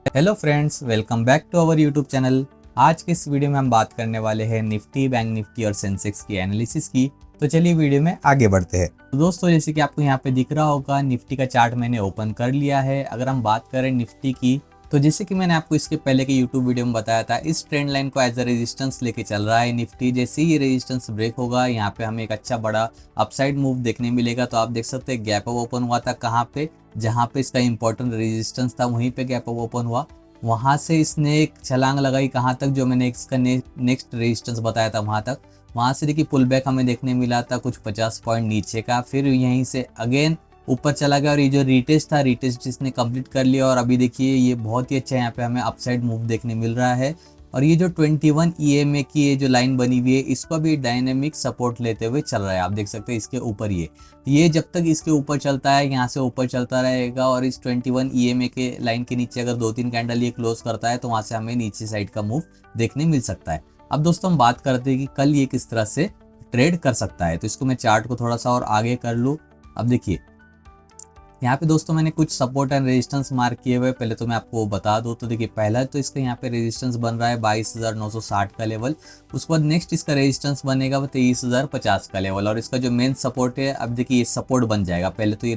Hello friends, welcome back to our YouTube channel. आज के इस वीडियो में हम बात करने वाले हैं निफ्टी, बैंक निफ्टी और सेंसेक्स की एनालिसिस की। तो चलिए वीडियो में आगे बढ़ते हैं। तो दोस्तों, जैसे कि आपको यहाँ पे दिख रहा होगा, निफ्टी का चार्ट मैंने ओपन कर लिया है। अगर हम बात करें निफ्टी की, तो जैसे कि मैंने आपको इसके पहले के यूट्यूब वीडियो में बताया था, इस ट्रेंड लाइन को एज अ रेजिस्टेंस लेके चल रहा है निफ्टी। जैसे ही ये रेजिस्टेंस ब्रेक होगा, यहाँ पे हमें एक अच्छा बड़ा अपसाइड मूव देखने मिलेगा। तो आप देख सकते हैं गैप अप ओपन हुआ था कहाँ पे, जहाँ पे इसका इंपॉर्टेंट रेजिस्टेंस था वहीं पे गैप अप ओपन हुआ। वहाँ से इसने एक छलांग लगाई कहाँ तक, जो मैंने इसका नेक्स्ट रेजिस्टेंस बताया था वहाँ तक। वहाँ से देखिए पुल बैक हमें देखने मिला था कुछ 50 पॉइंट नीचे का, फिर यहीं से अगेन ऊपर चला गया और ये जो रीटेस्ट था, रीटेस्ट इसने कंप्लीट कर लिया। और अभी देखिए ये बहुत ही अच्छा यहाँ पे हमें अपसाइड मूव देखने मिल रहा है। और ये जो 21 EMA की ये जो लाइन बनी हुई है, इसको भी डायनेमिक सपोर्ट लेते हुए चल रहा है। आप देख सकते हैं इसके ऊपर ये जब तक इसके ऊपर चलता है, यहाँ से ऊपर चलता रहेगा और इस 21 EMA के लाइन के नीचे अगर 2-3 कैंडल ये क्लोज करता है, तो वहाँ से हमें नीचे साइड का मूव देखने मिल सकता है। अब दोस्तों हम बात करते हैं कि कल ये किस तरह से ट्रेड कर सकता है। तो इसको मैं चार्ट को थोड़ा सा और आगे कर लूँ। अब देखिए यहाँ पे दोस्तों मैंने कुछ सपोर्ट एंड रेजिस्टेंस मार्क किए हुए, पहले तो मैं आपको बता दूँ। तो देखिए पहला तो इसका यहाँ पे रेजिस्टेंस बन रहा है 22,960 का लेवल। उसके बाद नेक्स्ट इसका रेजिस्टेंस बनेगा 23,050 का लेवल। और इसका जो मेन सपोर्ट है, अब देखिए ये सपोर्ट बन जाएगा। पहले तो ये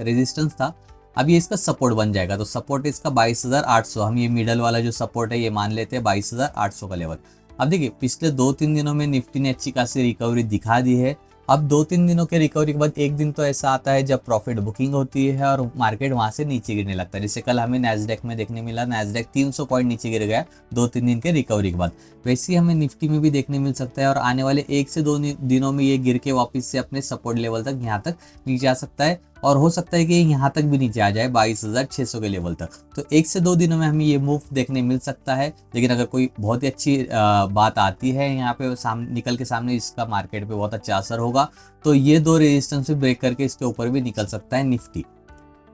रेजिस्टेंस था, अब ये इसका सपोर्ट बन जाएगा। तो सपोर्ट इसका 22,800, हम ये मिडल वाला जो सपोर्ट है ये मान लेते हैं 22,800 का लेवल। अब देखिए पिछले 2-3 दिनों में निफ्टी ने अच्छी खासी रिकवरी दिखा दी है। अब 2-3 दिनों के रिकवरी के बाद एक दिन तो ऐसा आता है जब प्रॉफिट बुकिंग होती है और मार्केट वहां से नीचे गिरने लगता है। जैसे कल हमें नैस्डैक में देखने मिला, नैस्डैक 300 पॉइंट नीचे गिर गया 2-3 दिन के रिकवरी के बाद। वैसे ही हमें निफ्टी में भी देखने मिल सकता है और आने वाले 1 से 2 दिनों में ये गिर के वापस से अपने सपोर्ट लेवल तक यहाँ तक नीचे आ सकता है। और हो सकता है कि यहाँ तक भी नीचे आ जाए 22,600 के लेवल तक। तो 1 से 2 दिनों में हमें ये मूव देखने मिल सकता है। लेकिन अगर कोई बहुत ही अच्छी बात आती है यहाँ पे निकल के सामने, इसका मार्केट पे बहुत अच्छा असर होगा, तो ये 2 रेजिस्टेंस ब्रेक करके इसके ऊपर भी निकल सकता है निफ्टी।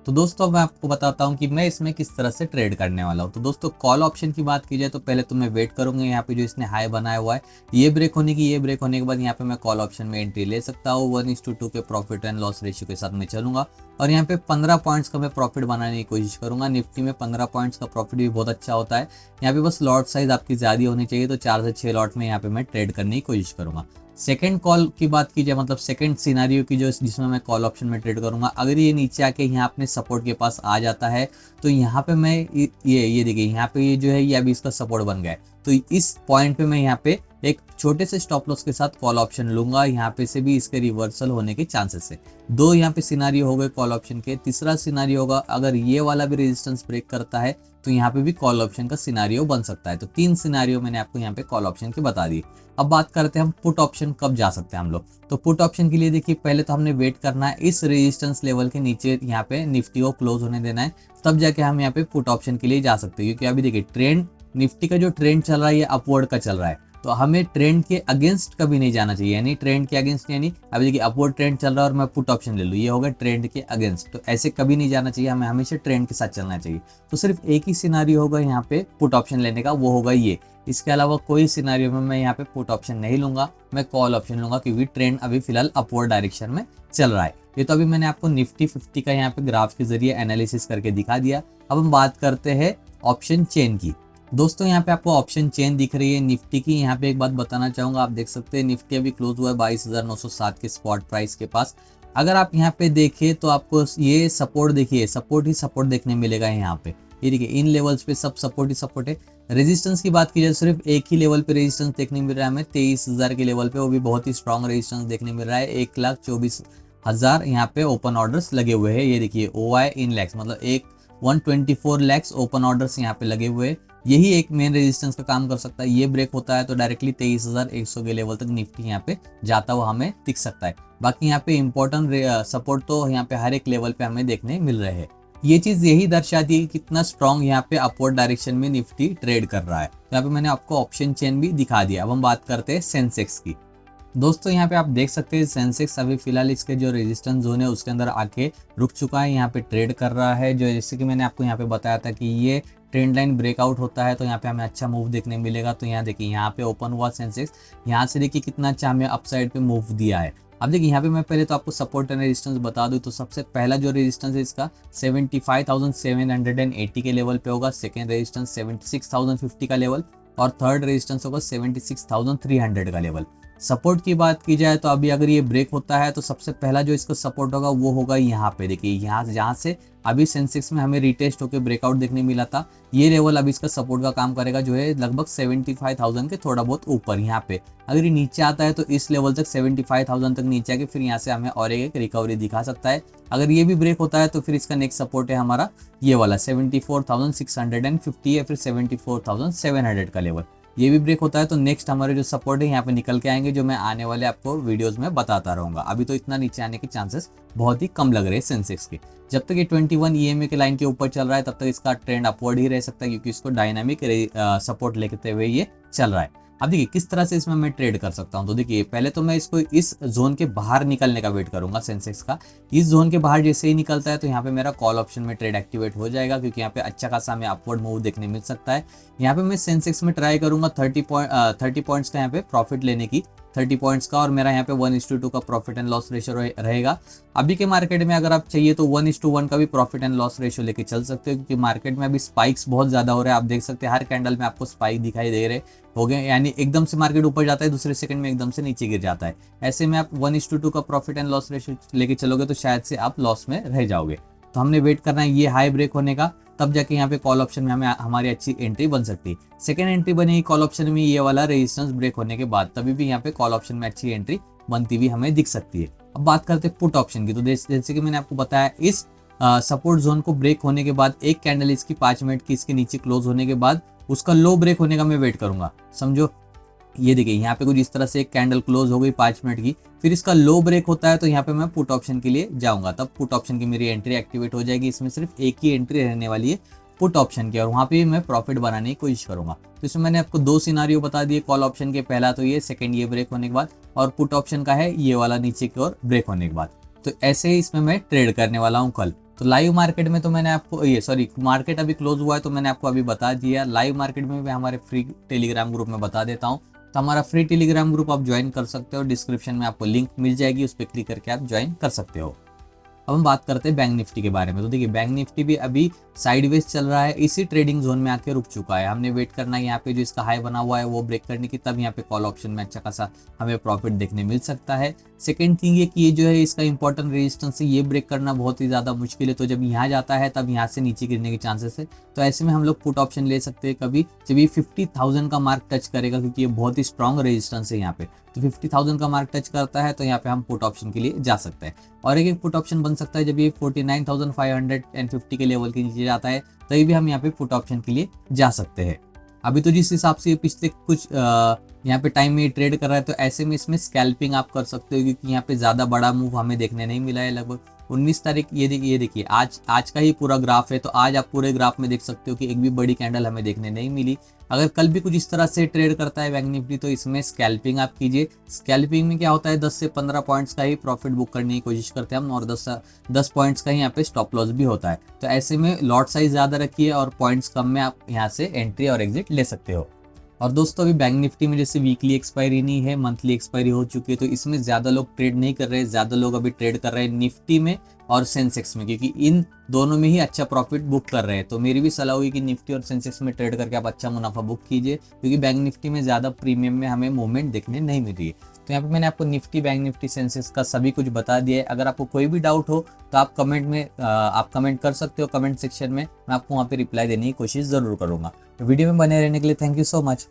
तो दोस्तों मैं आपको बताता हूँ कि मैं इसमें किस तरह से ट्रेड करने वाला हूँ। तो दोस्तों कॉल ऑप्शन की बात की जाए तो पहले तो मैं वेट करूंगा यहाँ पे जो इसने हाई बनाया हुआ है, ये ब्रेक होने के बाद यहाँ पे मैं कॉल ऑप्शन में एंट्री ले सकता हूँ। 1:2 के प्रॉफिट एंड लॉस रेशियो के साथ मैं चलूंगा और यहाँ पे 15 पॉइंट्स का मैं प्रॉफिट बनाने की कोशिश करूंगा। निफ्टी में 15 पॉइंट्स का प्रॉफिट भी बहुत अच्छा होता है। यहाँ पे बस लॉट साइज आपकी ज्यादा होनी चाहिए, तो 4 से 6 लॉट में यहाँ पे मैं ट्रेड करने की कोशिश करूंगा। सेकंड कॉल की बात की जाए, मतलब सेकंड सिनारियो की, जो जिसमें मैं कॉल ऑप्शन में ट्रेड करूंगा, अगर ये नीचे आके यहाँ अपने सपोर्ट के पास आ जाता है, तो यहाँ पे मैं ये देखिए यहाँ पे ये जो है ये अभी इसका सपोर्ट बन गया है। तो इस पॉइंट पे मैं यहाँ पे एक छोटे से स्टॉप लॉस के साथ कॉल ऑप्शन लूंगा। यहाँ पे से भी इसके रिवर्सल होने के चांसेस है। 2 यहाँ पे सिनारियो हो गए कॉल ऑप्शन के। तीसरा सिनारियो होगा, अगर ये वाला भी रेजिस्टेंस ब्रेक करता है तो यहाँ पे भी कॉल ऑप्शन का सिनारियो बन सकता है। तो 3 सिनारियो मैंने आपको यहाँ पे कॉल ऑप्शन के बता दिए। अब बात करते हैं हम पुट ऑप्शन कब जा सकते हैं हम लोग। तो पुट ऑप्शन के लिए देखिए पहले तो हमने वेट करना है इस रेजिस्टेंस लेवल के नीचे, यहाँ पे निफ्टी को क्लोज होने देना है, तब जाके हम यहाँ पे पुट ऑप्शन के लिए जा सकते हैं। क्योंकि अभी देखिए ट्रेंड, निफ्टी का जो ट्रेंड चल रहा है ये अपवर्ड का चल रहा है, तो हमें ट्रेंड के अगेंस्ट कभी नहीं जाना चाहिए। यानी ट्रेंड के अगेंस्ट, यानी अभी देखिए अपवर्ड ट्रेंड चल रहा है और मैं पुट ऑप्शन ले लूँ, ये होगा ट्रेंड के अगेंस्ट। तो ऐसे कभी नहीं जाना चाहिए, हमें हमेशा ट्रेंड के साथ चलना चाहिए। तो सिर्फ एक ही सिनारियो होगा यहाँ पे पुट ऑप्शन लेने का, वो होगा ये। इसके अलावा कोई सिनारियो में मैं यहाँ पे पुट ऑप्शन नहीं लूंगा, मैं कॉल ऑप्शन लूंगा, क्योंकि ट्रेंड अभी फिलहाल अपवर्ड डायरेक्शन में चल रहा है। ये तो अभी मैंने आपको निफ्टी 50 का यहाँ पे ग्राफ के जरिए एनालिसिस करके दिखा दिया। अब हम बात करते हैं ऑप्शन चेन की। दोस्तों यहाँ पे आपको ऑप्शन चेन दिख रही है निफ्टी की। यहाँ पे एक बात बताना चाहूंगा, आप देख सकते हैं निफ्टी अभी क्लोज हुआ है 22,907 के स्पॉट प्राइस के पास। अगर आप यहाँ पे देखें तो आपको ये सपोर्ट, देखिए सपोर्ट ही सपोर्ट देखने मिलेगा यहाँ पे। ये देखिए इन लेवल्स पे सब सपोर्ट ही सपोर्ट है। रेजिस्टेंस की बात की जाए, सिर्फ एक ही लेवल पे रेजिस्टेंस देखने मिल रहा है हमें 23,000 के लेवल पे, वो भी बहुत ही स्ट्रॉन्ग रेजिस्टेंस देखने मिल रहा है। 1,24,000 यहाँ पे ओपन ऑर्डर्स लगे हुए हैं। ये देखिए OI इन लैक्स, मतलब 124 लैक्स ओपन ऑर्डर्स यहाँ पे लगे हुए हैं। यही एक मेन रेजिस्टेंस का काम कर सकता है। ये ब्रेक होता है तो डायरेक्टली 23,100 के लेवल तक निफ्टी यहाँ पे जाता हुआ हमें दिख सकता है। बाकी यहाँ पे इंपॉर्टेंट सपोर्ट तो यहाँ पे हर एक लेवल पे हमें देखने मिल रहे हैं। ये चीज यही दर्शाती है कि कितना स्ट्रॉन्ग यहाँ पे अपवर्ड डायरेक्शन में निफ्टी ट्रेड कर रहा है। यहाँ पे मैंने आपको ऑप्शन चेन भी दिखा दिया। अब हम बात करते हैं सेंसेक्स की। दोस्तों यहाँ पे आप देख सकते हैं सेंसेक्स अभी फिलहाल इसके जो रेजिस्टेंस जोन है उसके अंदर आके रुक चुका है, यहाँ पे ट्रेड कर रहा है। जो जैसे कि मैंने आपको यहाँ पे बताया था कि ये ट्रेंड लाइन ब्रेकआउट होता है तो यहाँ पे हमें अच्छा मूव देखने मिलेगा। तो यहाँ देखिए यहाँ पे ओपन हुआ सेंसेक्स, यहाँ से देखिए कितना अच्छा हमें अपसाइड पे मूव दिया है। अब देखिए यहाँ पे मैं पहले तो आपको सपोर्ट एंड रेजिस्टेंस बता दूं तो सबसे पहला जो रेजिस्टेंस है इसका 75,780 के लेवल पे होगा, सेकेंड रेजिस्टेंस 76,050 का लेवल और थर्ड रेजिस्टेंस होगा 76,300 का लेवल। सपोर्ट की बात की जाए तो अभी अगर ये ब्रेक होता है तो सबसे पहला जो इसका सपोर्ट होगा वो होगा यहाँ पे। देखिए यहाँ जहाँ से अभी सेंसेक्स में हमें रिटेस्ट होकर ब्रेकआउट देखने मिला था, ये लेवल अभी इसका सपोर्ट का काम करेगा, जो है लगभग 75,000 के थोड़ा बहुत ऊपर। यहाँ पे अगर ये नीचे आता है तो इस लेवल तक 75,000 तक नीचे आके फिर यहाँ से हमें और एक रिकवरी दिखा सकता है। अगर ये भी ब्रेक होता है तो फिर इसका नेक्स्ट सपोर्ट है हमारा ये वाला 74,650 या फिर 74,700 का लेवल। ये भी ब्रेक होता है तो नेक्स्ट हमारे जो सपोर्ट है यहाँ पे निकल के आएंगे, जो मैं आने वाले आपको वीडियोस में बताता रहूंगा। अभी तो इतना नीचे आने के चांसेस बहुत ही कम लग रहे हैं सेंसेक्स के। जब तक ये 21 EMA के लाइन के ऊपर चल रहा है तब तक इसका ट्रेंड अपवर्ड ही रह सकता है, क्योंकि इसको डायनामिक सपोर्ट लेते हुए ये चल रहा है। अब देखिए किस तरह से इसमें मैं ट्रेड कर सकता हूं। तो देखिए पहले तो मैं इसको इस जोन के बाहर निकलने का वेट करूंगा सेंसेक्स का। इस जोन के बाहर जैसे ही निकलता है तो यहाँ पे मेरा कॉल ऑप्शन में ट्रेड एक्टिवेट हो जाएगा, क्योंकि यहाँ पे अच्छा खासा हमें अपवर्ड मूव देखने मिल सकता है। यहाँ पे मैं सेंसेक्स में ट्राई करूंगा 30 पॉइंट्स का यहाँ पे प्रॉफिट लेने की, 30 पॉइंट्स का, और मेरा यहाँ पे 1:2 का प्रॉफिट एंड लॉस रेशियो रहेगा। अभी के मार्केट में अगर आप चाहिए तो 1:1 का भी प्रॉफिट एंड लॉस रेशियो लेके चल सकते हो, क्योंकि मार्केट में अभी स्पाइक्स बहुत ज्यादा हो रहे हैं। आप देख सकते हैं हर कैंडल में आपको स्पाइक दिखाई दे रहे हो गए, यानी एकदम से मार्केट ऊपर जाता है, दूसरे सेकंड में एकदम से नीचे गिर जाता है। ऐसे में आप 1:2 का प्रॉफिट एंड लॉस रेशियो लेके चलोगे तो शायद से आप लॉस में रह जाओगे। तो हमने वेट करना है ये हाई ब्रेक होने का, तब जाके यहाँ पे कॉल ऑप्शन में हमें हमारी अच्छी एंट्री बन सकती है। सेकेंड एंट्री बनेगी कॉल ऑप्शन में ये वाला रेजिस्टेंस ब्रेक होने के बाद, तभी भी यहाँ पे कॉल ऑप्शन में अच्छी एंट्री बनती हुई हमें दिख सकती है। अब बात करते हैं पुट ऑप्शन की। तो जैसे कि मैंने आपको बताया, इस सपोर्ट जोन को ब्रेक होने के बाद एक कैंडल इसकी 5 मिनट की इसके नीचे क्लोज होने के बाद उसका लो ब्रेक होने का मैं वेट करूंगा। समझो ये देखिए यहाँ पे कुछ इस तरह से एक कैंडल क्लोज हो गई 5 मिनट की, फिर इसका लो ब्रेक होता है तो यहाँ पे मैं पुट ऑप्शन के लिए जाऊंगा, तब पुट ऑप्शन की मेरी एंट्री एक्टिवेट हो जाएगी। इसमें सिर्फ एक ही एंट्री रहने वाली है पुट ऑप्शन की, और वहाँ पे मैं प्रॉफिट बनाने की कोशिश करूंगा। तो इसमें मैंने आपको 2 सिनारियो बता दिए कॉल ऑप्शन के, पहला तो ये, सेकंड ये ब्रेक होने के बाद, और पुट ऑप्शन का है ये वाला नीचे की ओर ब्रेक होने के बाद। तो ऐसे ही इसमें मैं ट्रेड करने वाला हूँ कल। तो लाइव मार्केट में तो मैंने आपको मार्केट अभी क्लोज हुआ है तो मैंने आपको अभी बता दिया। लाइव मार्केट में मैं हमारे फ्री टेलीग्राम ग्रुप में बता देता हूँ। तो हमारा फ्री टेलीग्राम ग्रुप आप ज्वाइन कर सकते हो, डिस्क्रिप्शन में आपको लिंक मिल जाएगी, उस पर क्लिक करके आप ज्वाइन कर सकते हो। अब हम बात करते हैं बैंक निफ्टी के बारे में। तो देखिए बैंक निफ्टी भी अभी साइडवेज चल रहा है, इसी ट्रेडिंग जोन में आके रुक चुका है। हमने वेट करना है यहाँ पे जो इसका हाई बना हुआ है वो ब्रेक करने की, तब यहाँ पे कॉल ऑप्शन में अच्छा खासा हमें प्रॉफिट देखने मिल सकता है। सेकंड थिंग ये कि ये जो है इसका इंपॉर्टेंट रेजिस्टेंस है, ये ब्रेक करना बहुत ही ज़्यादा मुश्किल है। तो जब यहाँ जाता है तब यहाँ से नीचे गिरने के चांसेस है। तो ऐसे में हम लोग पुट ऑप्शन ले सकते हैं कभी जब ये 50,000 का मार्क टच करेगा, क्योंकि ये बहुत ही स्ट्रॉन्ग रेजिस्टेंस है यहाँ पे। तो 50,000 का मार्क टच करता है तो यहाँ पे हम पुट ऑप्शन के लिए जा सकते हैं। और एक पुट ऑप्शन बन सकता है जब ये 49,550 के लेवल के नीचे जाता है, तभी भी हम यहाँ पे पुट ऑप्शन के लिए जा सकते हैं। अभी तो जिस हिसाब से पिछले कुछ यहाँ पे टाइम में ट्रेड कर रहा है, तो ऐसे में इसमें स्कैल्पिंग आप कर सकते हो, क्योंकि यहाँ पे ज़्यादा बड़ा मूव हमें देखने नहीं मिला है। लगभग 19 तारीख, ये देखिए आज का ही पूरा ग्राफ है, तो आज आप पूरे ग्राफ में देख सकते हो कि एक भी बड़ी कैंडल हमें देखने नहीं मिली। अगर कल भी कुछ इस तरह से ट्रेड करता है बैंक निफ्टी तो इसमें स्कैल्पिंग आप कीजिए। स्कैल्पिंग में क्या होता है, 10 से 15 पॉइंट्स का ही प्रॉफिट बुक करने की कोशिश करते हैं हम, और 10 पॉइंट्स का ही यहाँ पे स्टॉप लॉस भी होता है। तो ऐसे में लॉट साइज ज़्यादा रखिए और पॉइंट्स कम में आप यहाँ से एंट्री और एग्जिट ले सकते हो। और दोस्तों अभी बैंक निफ्टी में जैसे वीकली एक्सपायरी नहीं है, मंथली एक्सपायरी हो चुकी है, तो इसमें ज़्यादा लोग ट्रेड नहीं कर रहे हैं। ज़्यादा लोग अभी ट्रेड कर रहे हैं निफ्टी में और सेंसेक्स में, क्योंकि इन दोनों में ही अच्छा प्रॉफिट बुक कर रहे हैं। तो मेरी भी सलाह हुई कि निफ्टी और सेंसेक्स में ट्रेड करके आप अच्छा मुनाफा बुक कीजिए, क्योंकि बैंक निफ्टी में ज़्यादा प्रीमियम में हमें मूवमेंट देखने नहीं मिल रही है। तो यहाँ पे मैंने आपको निफ्टी, बैंक निफ्टी, सेंसेक्स का सभी कुछ बता दिया है। अगर आपको कोई भी डाउट हो तो आप कमेंट कर सकते हो कमेंट सेक्शन में, मैं आपको वहाँ पे रिप्लाई देने की कोशिश ज़रूर करूँगा। तो वीडियो में बने रहने के लिए थैंक यू सो मच।